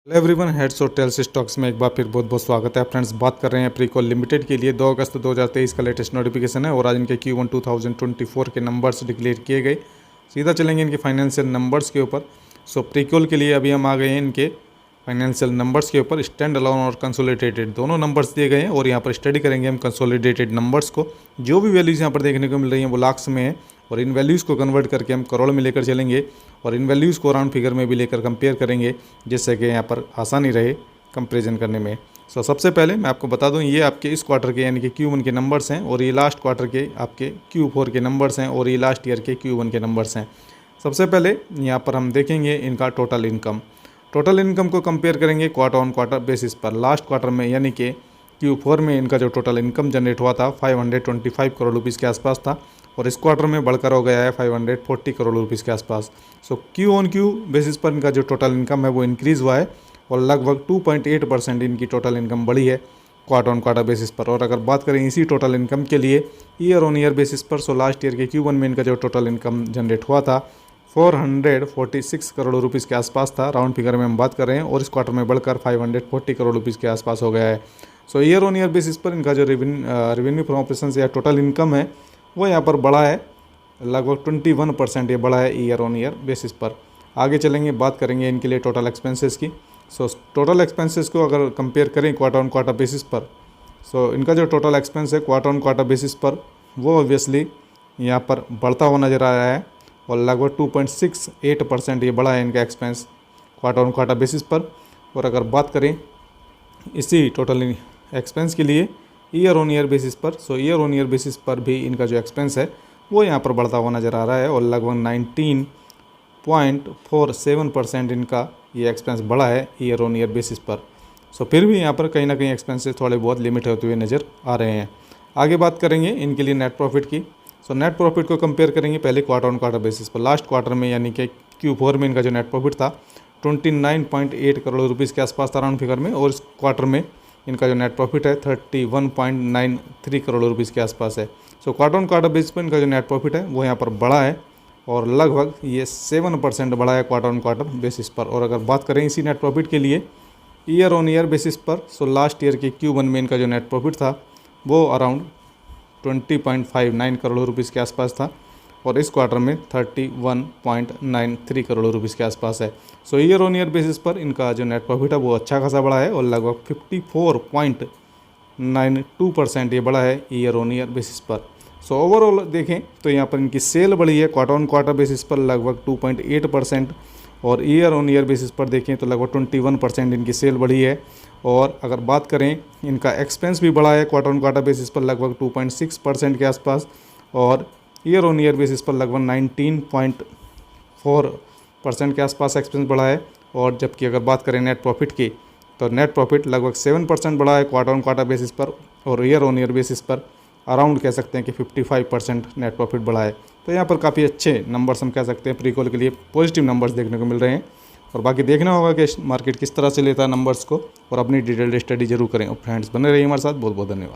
Hello everyone, heads और tales stocks में एक बार फिर बहुत बहुत स्वागत है फ्रेंड्स। बात कर रहे हैं प्रीकॉल लिमिटेड के लिए 2 अगस्त 2023 का लेटेस्ट नोटिफिकेशन है और आज इनके Q1 2024 के नंबर्स डिक्लेयर किए गए। सीधा चलेंगे इनके फाइनेंशियल नंबर्स के ऊपर। प्रीकॉल के लिए अभी हम आ गए हैं इनके फाइनेंशियल नंबर्स के ऊपर। स्टैंड अलोन और कंसोलिडेटेड दोनों नंबर्स दिए गए हैं और यहाँ पर स्टडी करेंगे हम कंसोलिडेटेड नंबर्स को। जो भी वैल्यूज़ यहाँ पर देखने को मिल रही हैं वो लाख्स में है और इन वैल्यूज़ को कन्वर्ट करके हम करोड़ में लेकर चलेंगे और इन वैल्यूज़ को राउंड फिगर में भी लेकर कंपेयर करेंगे, जिससे कि यहाँ पर आसानी रहे कंपेरिजन करने में। सबसे पहले मैं आपको बता दूं, ये आपके इस क्वार्टर के यानी कि Q1 के नंबर्स हैं और ये लास्ट क्वार्टर के आपके Q4 के नंबर्स हैं और ये लास्ट ईयर के Q1 के नंबर्स हैं। सबसे पहले यहाँ पर हम देखेंगे इनका टोटल इनकम। टोटल इनकम को कंपेयर करेंगे क्वार्टर ऑन क्वार्टर बेसिस पर। लास्ट क्वार्टर में यानी कि Q4 में इनका जो टोटल इनकम जनरेट हुआ था 525 करोड़ रुपीज़ के आसपास था और इस क्वार्टर में बढ़कर हो गया है 540 करोड़ रुपीज़ के आसपास। Q ऑन Q बेसिस पर इनका जो टोटल इनकम है वो इंक्रीज़ हुआ है और लगभग 2.8% इनकी टोटल इनकम बढ़ी है क्वार्टर ऑन क्वार्टर बेसिस पर। और अगर बात करें इसी टोटल इनकम के लिए ईयर ऑन ईयर बेसिस पर, लास्ट ईयर के Q1 में इनका जो टोटल इनकम जनरेट हुआ था 446 करोड़ रुपीज़ के आसपास था, राउंड फिगर में हम बात कर रहे हैं, और इस क्वार्टर में बढ़कर 540 करोड़ रुपीज़ के आसपास हो गया है। ईयर ऑन ईयर बेसिस पर इनका जो रेवेन्यू फ्रॉम ऑपरेशन या टोटल इनकम है वो यहाँ पर बढ़ा है, लगभग 21% ये बढ़ा है ईयर ऑन ईयर बेसिस पर। आगे चलेंगे, बात करेंगे इनके लिए टोटल एक्सपेंसेस की। टोटल एक्सपेंसेस को अगर कंपेयर करें क्वार्टर ऑन क्वार्टर बेसिस पर, इनका जो टोटल एक्सपेंस है क्वार्टर ऑन क्वार्टर बेसिस पर वो ऑब्वियसली यहाँ पर बढ़ता हुआ नज़र आ रहा है और लगभग 2.68% ये बढ़ा है इनका expense quarter on quarter basis पर। और अगर बात करें इसी टोटल एक्सपेंस के लिए ईयर ऑन ईयर बेसिस पर, ईयर ऑन ईयर बेसिस पर भी इनका जो एक्सपेंस है वो यहाँ पर बढ़ता हुआ नज़र आ रहा है और लगभग 19.47% इनका ये एक्सपेंस बढ़ा है ईयर ऑन ईयर बेसिस पर। फिर भी यहाँ पर कहीं ना कहीं एक्सपेंसेस थोड़े बहुत लिमिट होते हुए नज़र आ रहे हैं। आगे बात करेंगे इनके लिए नेट प्रॉफिट की। नेट प्रॉफिट को कंपेयर करेंगे पहले क्वार्टर ऑन क्वार्टर बेसिस पर। लास्ट क्वार्टर में यानी कि Q4 में इनका जो नेट प्रॉफिट था 29.8 करोड़ रुपीज़ के आसपास था राउंड फिगर में, और इस क्वार्टर में इनका जो नेट प्रॉफिट है 31.93 करोड़ रुपीज़ के आसपास है। क्वार्टर ऑन क्वार्टर बेसिस पर इनका जो नेट प्रॉफिट है वो यहाँ पर बढ़ा है और लगभग ये 7% बढ़ा है क्वार्टर ऑन क्वार्टर बेसिस पर। और अगर बात करें इसी नेट प्रॉफिट के लिए ईयर ऑन ईयर बेसिस पर, लास्ट ईयर के Q1 में इनका जो नेट प्रॉफिट था वो अराउंड 20.59 करोड़ रुपीज़ के आसपास था और इस क्वार्टर में 31.93 करोड़ रुपीज़ के आसपास है। ईयर ऑन ईयर बेसिस पर इनका जो नेट प्रॉफिट है वो अच्छा खासा बढ़ा है और लगभग 54.92% ये बढ़ा है ईयर ऑन ईयर बेसिस पर। ओवरऑल देखें तो यहाँ पर इनकी सेल बढ़ी है क्वार्टर ऑन क्वार्टर बेसिस पर लगभग 2.8% और ईयर ऑन ईयर बेसिस पर देखें तो लगभग 21% इनकी सेल बढ़ी है। और अगर बात करें इनका एक्सपेंस भी बढ़ा है क्वार्टर ऑन क्वार्टर बेसिस पर लगभग 2.6% के आसपास और ईयर ऑन ईयर बेसिस पर लगभग 19.4% के आसपास एक्सपेंस बढ़ा है। और जबकि अगर बात करें नेट प्रॉफिट की तो नेट प्रॉफिट लगभग 7% बढ़ा है क्वार्टर ऑन क्वार्टर बेसिस पर और ईयर ऑन ईयर बेसिस पर अराउंड कह सकते हैं कि 55% नेट प्रॉफिट बढ़ा है। तो यहाँ पर काफ़ी अच्छे नंबर्स हम कह सकते हैं प्रीकॉल के लिए पॉजिटिव नंबर्स देखने को मिल रहे हैं। और बाकी देखना होगा कि मार्केट किस तरह से लेता है नंबर्स को और अपनी डिटेल्ड स्टडी जरूर करें। और फ्रेंड्स बने रहिए हमारे साथ। बहुत बहुत धन्यवाद।